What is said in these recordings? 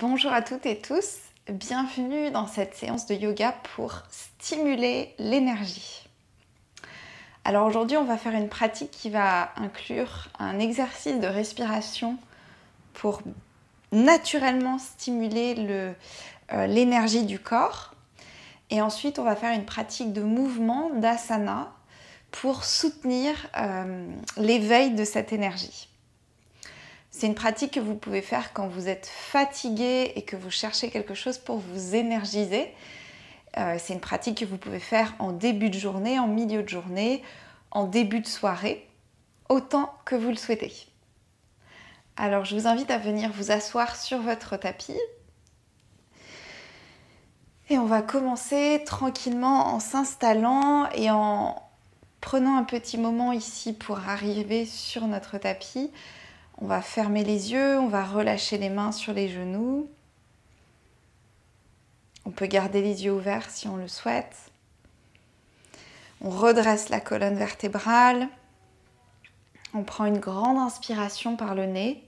Bonjour à toutes et tous, bienvenue dans cette séance de yoga pour stimuler l'énergie. Alors aujourd'hui on va faire une pratique qui va inclure un exercice de respiration pour naturellement stimuler l'énergie du corps. Et ensuite on va faire une pratique de mouvement d'asana pour soutenir l'éveil de cette énergie. C'est une pratique que vous pouvez faire quand vous êtes fatigué et que vous cherchez quelque chose pour vous énergiser. C'est une pratique que vous pouvez faire en début de journée, en milieu de journée, en début de soirée, autant que vous le souhaitez. Alors je vous invite à venir vous asseoir sur votre tapis. Et on va commencer tranquillement en s'installant et en prenant un petit moment ici pour arriver sur notre tapis. On va fermer les yeux, on va relâcher les mains sur les genoux. On peut garder les yeux ouverts si on le souhaite. On redresse la colonne vertébrale. On prend une grande inspiration par le nez.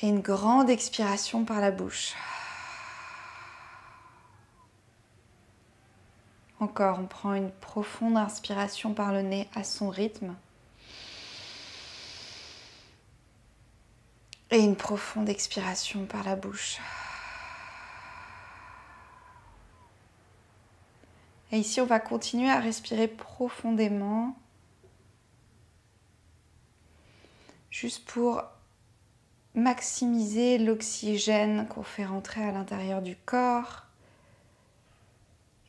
Et une grande expiration par la bouche. Encore, on prend une profonde inspiration par le nez à son rythme. Et une profonde expiration par la bouche. Et ici, on va continuer à respirer profondément. Juste pour maximiser l'oxygène qu'on fait rentrer à l'intérieur du corps.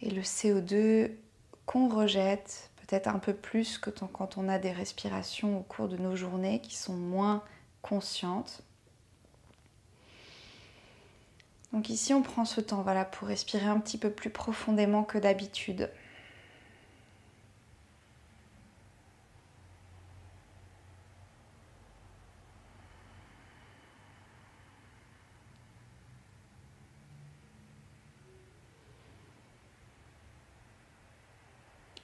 Et le CO2 qu'on rejette, peut-être un peu plus que quand on a des respirations au cours de nos journées qui sont moins conscientes. Donc ici, on prend ce temps pour respirer un petit peu plus profondément que d'habitude.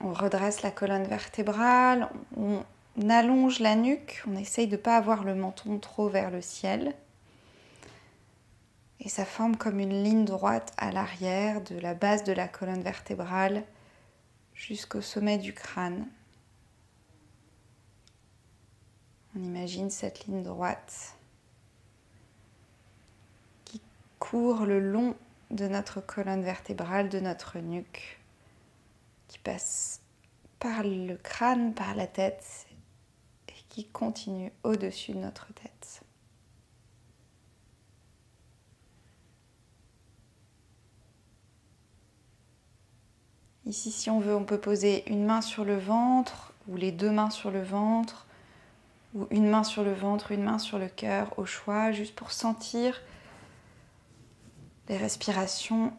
On redresse la colonne vertébrale, on allonge la nuque, on essaye de ne pas avoir le menton trop vers le ciel. Et ça forme comme une ligne droite à l'arrière de la base de la colonne vertébrale jusqu'au sommet du crâne. On imagine cette ligne droite qui court le long de notre colonne vertébrale, de notre nuque, qui passe par le crâne, par la tête et qui continue au-dessus de notre tête. Ici, si on veut, on peut poser une main sur le ventre ou les deux mains sur le ventre ou une main sur le ventre, une main sur le cœur, au choix, juste pour sentir les respirations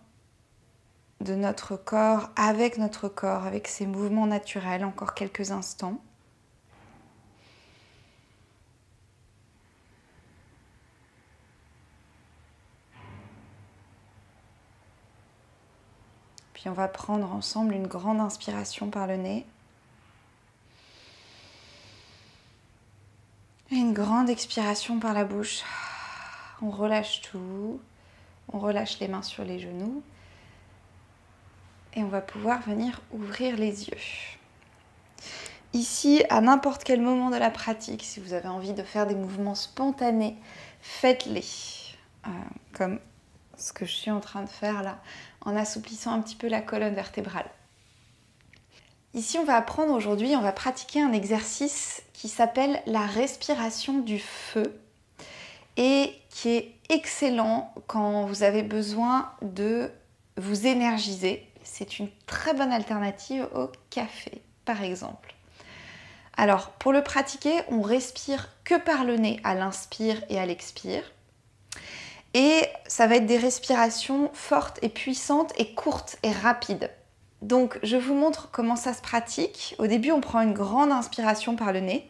de notre corps, avec ses mouvements naturels, encore quelques instants. Puis on va prendre ensemble une grande inspiration par le nez. Et une grande expiration par la bouche. On relâche tout. On relâche les mains sur les genoux. Et on va pouvoir venir ouvrir les yeux. Ici, à n'importe quel moment de la pratique, si vous avez envie de faire des mouvements spontanés, faites-les. Comme ce que je suis en train de faire là, en assouplissant un petit peu la colonne vertébrale. Ici, on va apprendre aujourd'hui, on va pratiquer un exercice qui s'appelle la respiration du feu et qui est excellent quand vous avez besoin de vous énergiser. C'est une très bonne alternative au café, par exemple. Alors, pour le pratiquer, on respire que par le nez à l'inspire et à l'expire. Et ça va être des respirations fortes et puissantes et courtes et rapides. Donc, je vous montre comment ça se pratique. Au début, on prend une grande inspiration par le nez.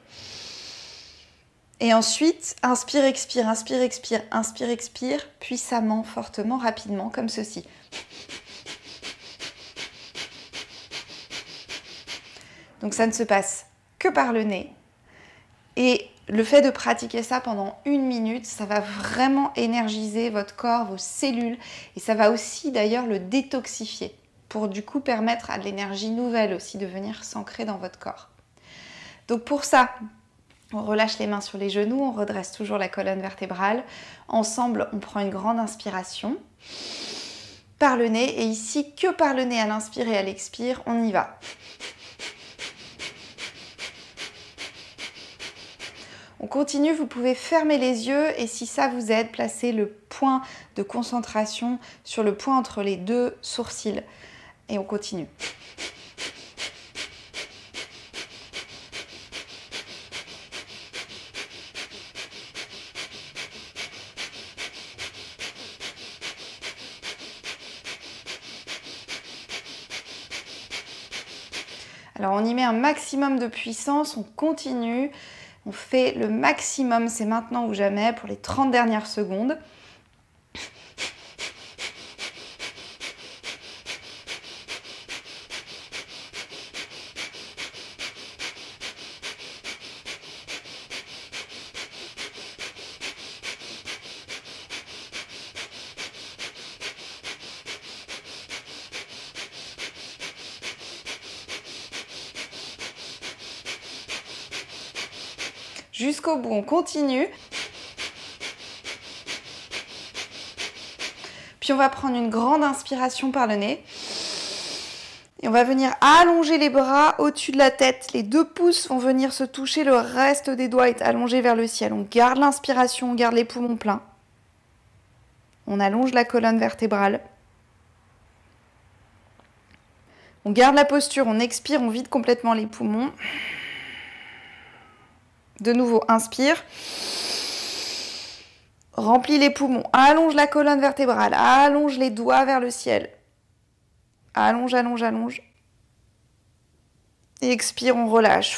Et ensuite, inspire, expire, inspire, expire, inspire, expire, puissamment, fortement, rapidement, comme ceci. Donc, ça ne se passe que par le nez. Et Le fait de pratiquer ça pendant 1 minute, ça va vraiment énergiser votre corps, vos cellules, et ça va aussi d'ailleurs le détoxifier, pour du coup permettre à de l'énergie nouvelle aussi de venir s'ancrer dans votre corps. Donc pour ça, on relâche les mains sur les genoux, on redresse toujours la colonne vertébrale. Ensemble, on prend une grande inspiration par le nez, et ici, que par le nez à l'inspire et à l'expire, on y va. On continue, vous pouvez fermer les yeux et si ça vous aide, placez le point de concentration sur le point entre les 2 sourcils. Et on continue. Alors on y met un maximum de puissance, on continue. On fait le maximum, c'est maintenant ou jamais, pour les 30 dernières secondes. Jusqu'au bout, on continue. Puis on va prendre une grande inspiration par le nez. Et on va venir allonger les bras au-dessus de la tête. Les 2 pouces vont venir se toucher, le reste des doigts est allongé vers le ciel. On garde l'inspiration, on garde les poumons pleins. On allonge la colonne vertébrale. On garde la posture, on expire, on vide complètement les poumons. De nouveau, inspire. Remplis les poumons. Allonge la colonne vertébrale. Allonge les doigts vers le ciel. Allonge, allonge, allonge. Et expire, on relâche.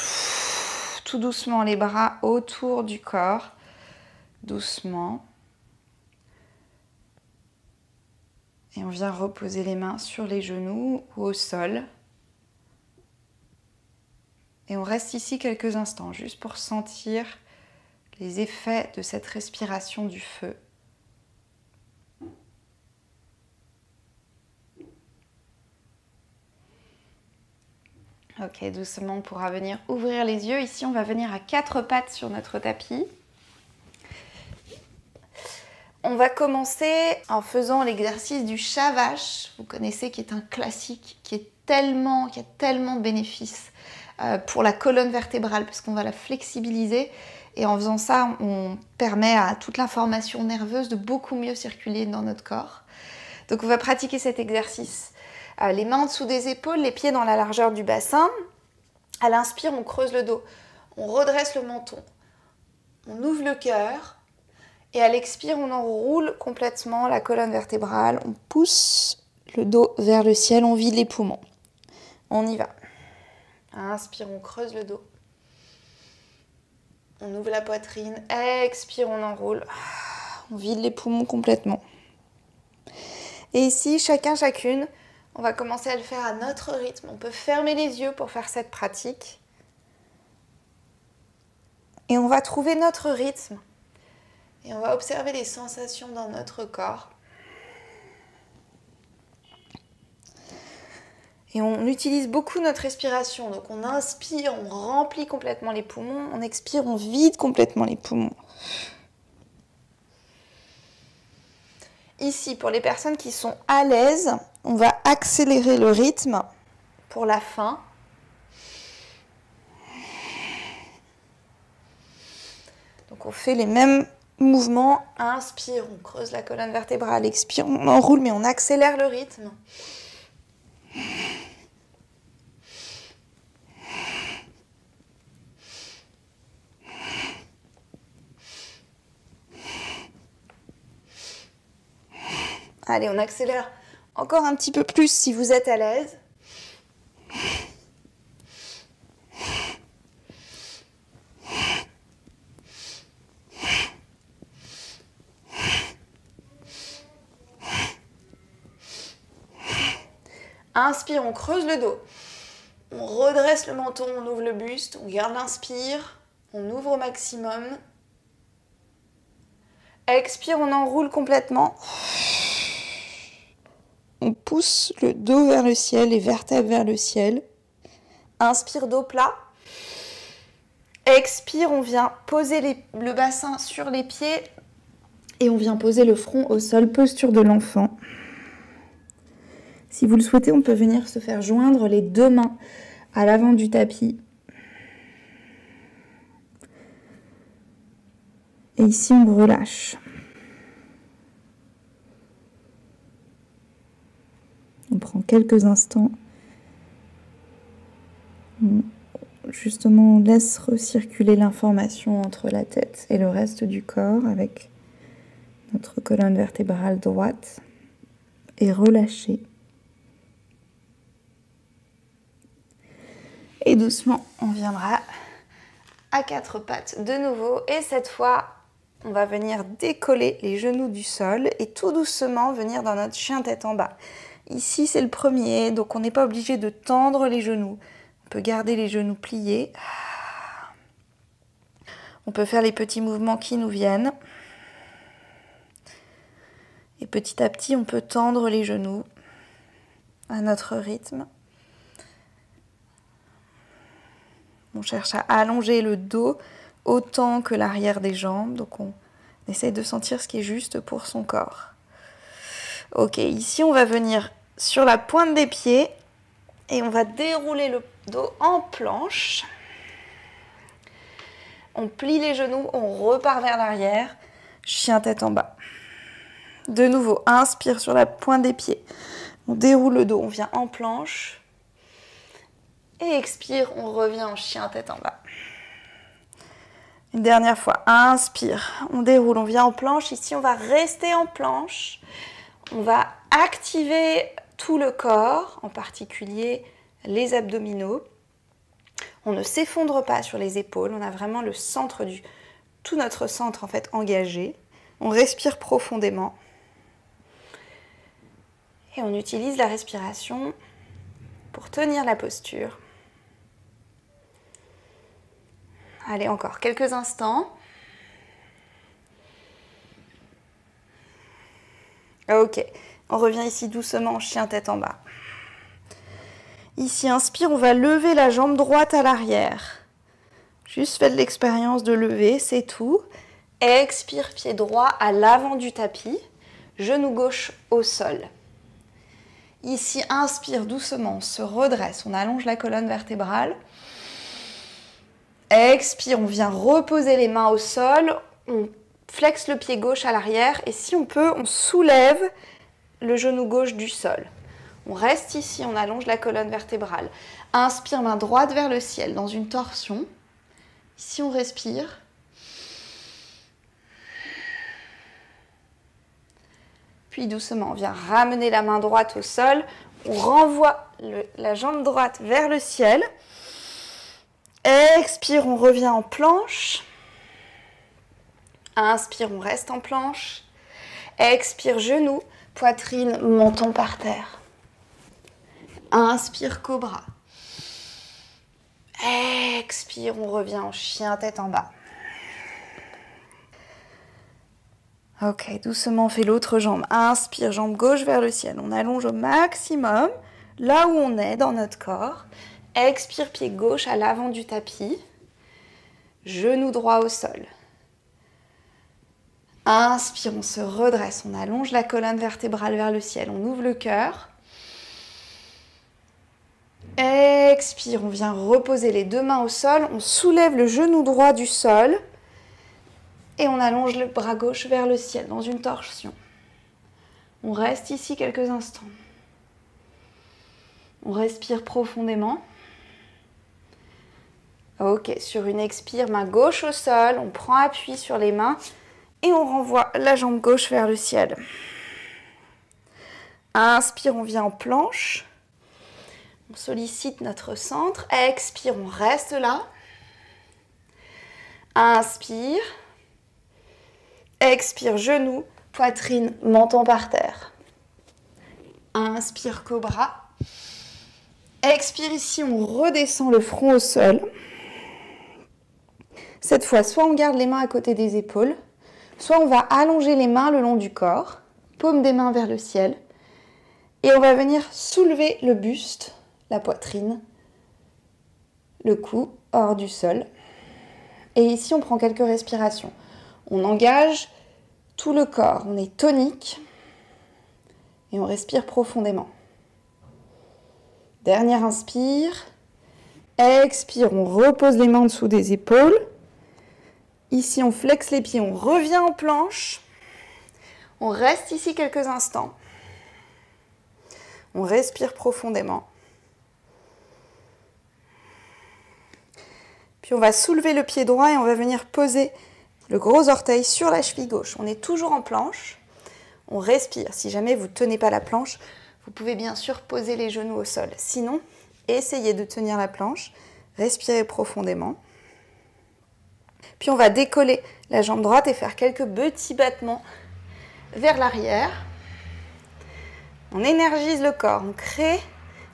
Tout doucement, les bras autour du corps. Doucement. Et on vient reposer les mains sur les genoux ou au sol. Et on reste ici quelques instants, juste pour sentir les effets de cette respiration du feu. Ok, doucement, on pourra venir ouvrir les yeux. Ici, on va venir à 4 pattes sur notre tapis. On va commencer en faisant l'exercice du chat vache. Vous connaissez, qui est un classique, qui a tellement de bénéfices pour la colonne vertébrale, parce qu'on va la flexibiliser. Et en faisant ça, on permet à toute l'information nerveuse de beaucoup mieux circuler dans notre corps. Donc on va pratiquer cet exercice. Les mains en dessous des épaules, les pieds dans la largeur du bassin. À l'inspire, on creuse le dos. On redresse le menton. On ouvre le cœur. Et à l'expire, on enroule complètement la colonne vertébrale. On pousse le dos vers le ciel. On vide les poumons. On y va. Inspire, on creuse le dos. On ouvre la poitrine. Expire, on enroule. On vide les poumons complètement. Et ici, chacune, on va commencer à le faire à notre rythme. On peut fermer les yeux pour faire cette pratique. Et on va trouver notre rythme. Et on va observer les sensations dans notre corps. Et on utilise beaucoup notre respiration. Donc on inspire, on remplit complètement les poumons. On expire, on vide complètement les poumons. Ici, pour les personnes qui sont à l'aise, on va accélérer le rythme pour la fin. Donc on fait les mêmes mouvements. Inspire, on creuse la colonne vertébrale. Expire, on enroule, mais on accélère le rythme. Allez, on accélère encore un petit peu plus si vous êtes à l'aise. Inspire, on creuse le dos. On redresse le menton, on ouvre le buste, on garde l'inspire. On ouvre au maximum. Expire, on enroule complètement. On pousse le dos vers le ciel, les vertèbres vers le ciel. Inspire, dos plat. Expire, on vient poser le bassin sur les pieds et on vient poser le front au sol, posture de l'enfant. Si vous le souhaitez, on peut venir se faire joindre les deux mains à l'avant du tapis. Et ici, on relâche. On prend quelques instants. Justement, on laisse recirculer l'information entre la tête et le reste du corps avec notre colonne vertébrale droite et relâcher. Et doucement, on viendra à quatre pattes de nouveau. Et cette fois, on va venir décoller les genoux du sol et tout doucement venir dans notre chien tête en bas. Ici, c'est le premier, donc on n'est pas obligé de tendre les genoux. On peut garder les genoux pliés. On peut faire les petits mouvements qui nous viennent. Et petit à petit, on peut tendre les genoux à notre rythme. On cherche à allonger le dos autant que l'arrière des jambes. Donc on essaye de sentir ce qui est juste pour son corps. Ok, ici on va venir sur la pointe des pieds et on va dérouler le dos en planche. On plie les genoux, on repart vers l'arrière. Chien tête en bas. De nouveau, inspire sur la pointe des pieds. On déroule le dos, on vient en planche. Et expire, on revient en chien tête en bas. Une dernière fois, inspire, on déroule, on vient en planche. Ici, on va rester en planche. On va activer tout le corps, en particulier les abdominaux. On ne s'effondre pas sur les épaules, on a vraiment le centre tout notre centre en fait engagé. On respire profondément. Et on utilise la respiration pour tenir la posture. Allez, encore quelques instants. Ok, on revient ici doucement en chien tête en bas. Ici, inspire, on va lever la jambe droite à l'arrière. Juste faites l'expérience de lever, c'est tout. Expire, pied droit à l'avant du tapis, genou gauche au sol. Ici, inspire doucement, on se redresse, on allonge la colonne vertébrale. Expire, on vient reposer les mains au sol, on flexe le pied gauche à l'arrière et si on peut, on soulève le genou gauche du sol. On reste ici, on allonge la colonne vertébrale. Inspire, main droite vers le ciel dans une torsion. Ici, on respire. Puis doucement, on vient ramener la main droite au sol. On renvoie la jambe droite vers le ciel. Expire, on revient en planche. Inspire, on reste en planche. Expire, genou, poitrine, menton par terre. Inspire, cobra. Expire, on revient en chien tête en bas. Ok, doucement, on fait l'autre jambe. Inspire, jambe gauche vers le ciel. On allonge au maximum, là où on est dans notre corps. Expire, pied gauche à l'avant du tapis. Genou droit au sol. Inspire, on se redresse. On allonge la colonne vertébrale vers le ciel. On ouvre le cœur. Expire, on vient reposer les deux mains au sol. On soulève le genou droit du sol. Et on allonge le bras gauche vers le ciel dans une torsion. On reste ici quelques instants. On respire profondément. Ok, sur une expire, main gauche au sol, on prend appui sur les mains et on renvoie la jambe gauche vers le ciel. Inspire, on vient en planche. On sollicite notre centre. Expire, on reste là. Inspire. Expire, genou, poitrine, menton par terre. Inspire, cobra. Expire, ici, on redescend le front au sol. Cette fois, soit on garde les mains à côté des épaules, soit on va allonger les mains le long du corps, paume des mains vers le ciel, et on va venir soulever le buste, la poitrine, le cou hors du sol. Et ici, on prend quelques respirations. On engage tout le corps, on est tonique et on respire profondément. Dernière inspire, expire, on repose les mains en dessous des épaules. Ici, on flexe les pieds, on revient en planche. On reste ici quelques instants. On respire profondément. Puis on va soulever le pied droit et on va venir poser le gros orteil sur la cheville gauche. On est toujours en planche. On respire. Si jamais vous ne tenez pas la planche, vous pouvez bien sûr poser les genoux au sol. Sinon, essayez de tenir la planche. Respirez profondément. Puis on va décoller la jambe droite et faire quelques petits battements vers l'arrière. On énergise le corps, on crée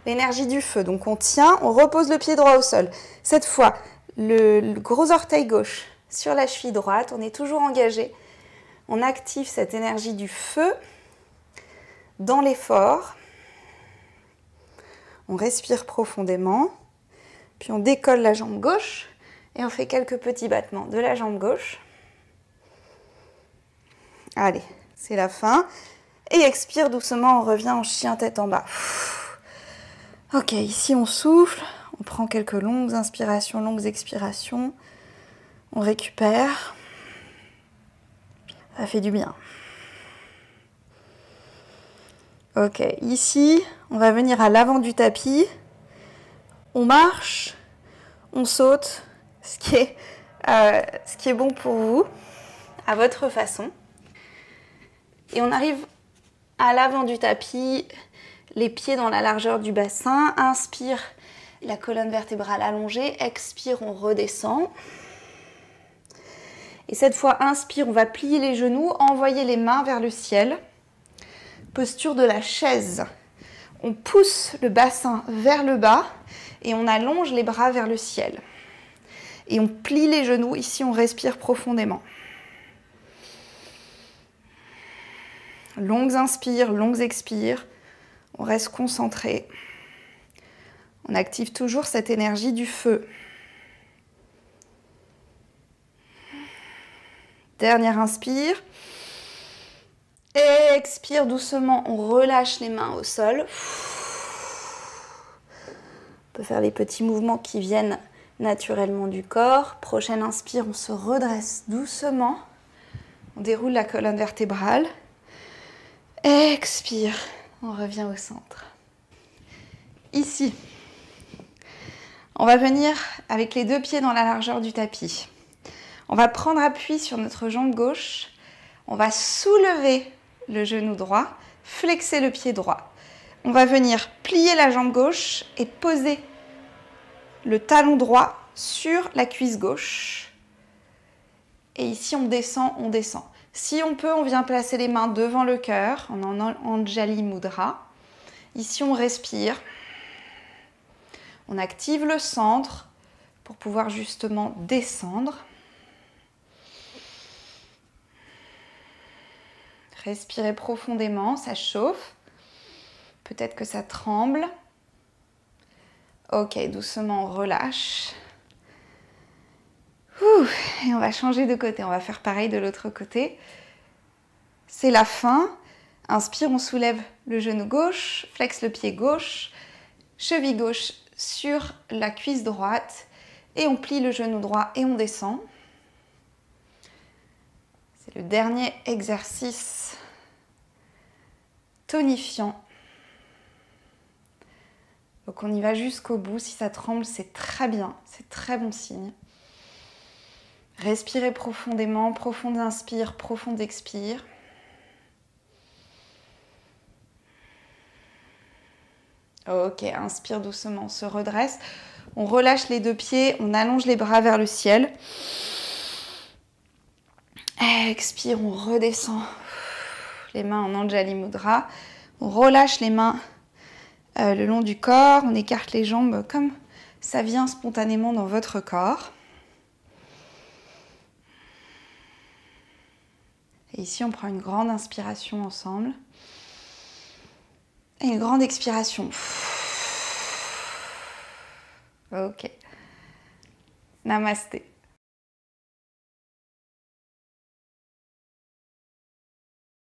l'énergie du feu. Donc on tient, on repose le pied droit au sol. Cette fois, le gros orteil gauche sur la cheville droite, on est toujours engagé. On active cette énergie du feu dans l'effort. On respire profondément, puis on décolle la jambe gauche et on fait quelques petits battements de la jambe gauche. Allez, c'est la fin. Et expire doucement, on revient en chien tête en bas. Ok, ici on souffle, on prend quelques longues inspirations, longues expirations. On récupère. Ça fait du bien. Ok, ici, on va venir à l'avant du tapis. On marche, on saute, ce qui est bon pour vous, à votre façon. Et on arrive à l'avant du tapis, les pieds dans la largeur du bassin. Inspire, la colonne vertébrale allongée. Expire, on redescend. Et cette fois, inspire, on va plier les genoux, envoyer les mains vers le ciel. Posture de la chaise. On pousse le bassin vers le bas et on allonge les bras vers le ciel. Et on plie les genoux. Ici, on respire profondément. Longues inspires, longues expires. On reste concentré. On active toujours cette énergie du feu. Dernière inspire. Expire doucement, on relâche les mains au sol. On peut faire les petits mouvements qui viennent naturellement du corps. Prochaine inspire, on se redresse doucement. On déroule la colonne vertébrale. Expire, on revient au centre. Ici, on va venir avec les deux pieds dans la largeur du tapis. On va prendre appui sur notre jambe gauche. On va soulever le genou droit, flexer le pied droit. On va venir plier la jambe gauche et poser le talon droit sur la cuisse gauche. Et ici, on descend, on descend. Si on peut, on vient placer les mains devant le cœur en Anjali Mudra. Ici, on respire. On active le centre pour pouvoir justement descendre. Respirez profondément, ça chauffe. Peut-être que ça tremble. Ok, doucement, on relâche. Et on va changer de côté. On va faire pareil de l'autre côté. C'est la fin. Inspire, on soulève le genou gauche, flexe le pied gauche, cheville gauche sur la cuisse droite et on plie le genou droit et on descend. C'est le dernier exercice tonifiant. Donc on y va jusqu'au bout. Si ça tremble, c'est très bien, c'est très bon signe. Respirez profondément, profonde inspire, profonde expire. Ok, inspire doucement, on se redresse. On relâche les deux pieds, on allonge les bras vers le ciel. Expire, on redescend. Les mains en Anjali Mudra. On relâche les mains le long du corps. On écarte les jambes comme ça vient spontanément dans votre corps. Et ici, on prend une grande inspiration ensemble. Et une grande expiration. Ok. Namasté.